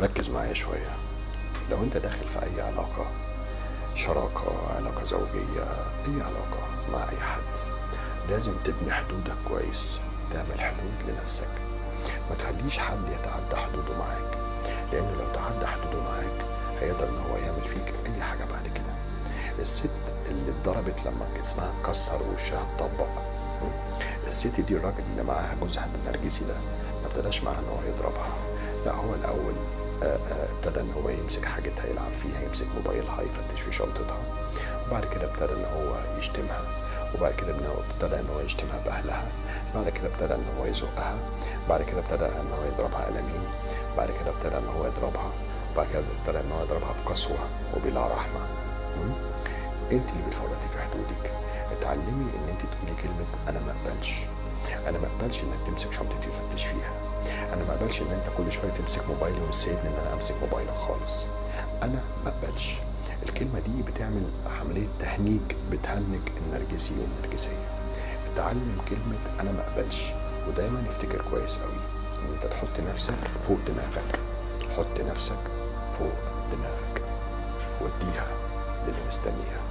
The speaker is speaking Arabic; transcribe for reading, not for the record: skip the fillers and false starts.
ركز معايا شوية. لو انت داخل في اي علاقة، شراكة، علاقة زوجية، اي علاقة مع اي حد، لازم تبني حدودك كويس. تعمل حدود لنفسك، ما تخليش حد يتعدى حدوده معاك، لانه لو تعدى حدوده معاك هيقدر ان هو يعمل فيك اي حاجة بعد كده. الست اللي اتضربت لما جسمها اتكسر ووشها اتطبق، الست دي الراجل اللي معاها جوزها النرجسي ده ما ابتداش معاها ان هو يضربها، لا هو الاول ابتدى ان هو يمسك حاجتها يلعب فيها، يمسك موبايلها يفتش في شنطتها، وبعد كده ابتدى ان هو يشتمها، وبعد كده ابتدى ان هو يشتمها باهلها، بعد كده ابتدى ان هو يزقها، بعد كده ابتدى ان هو يضربها قلمين، بعد كده ابتدى ان هو يضربها، وبعد كده ابتدى ان هو يضربها بقسوه وبلا رحمه. انت اللي بتفرطي في حدودك. اتعلمي ان انت تقولي كلمه انا ما اقبلش. انا ما اقبلش انك تمسك شنطتي وتفتش فيها. انا ما اقبلش ان انت كل شويه تمسك موبايلي ومش سايبني ان انا امسك موبايلك خالص. انا ما اقبلش. الكلمه دي بتعمل عمليه تهنيج، بتهنج النرجسي والنرجسيه. اتعلم كلمه انا ما اقبلش، ودايما افتكر كويس قوي ان انت تحط نفسك فوق دماغك. حط نفسك فوق دماغك، وديها للي مستنيها.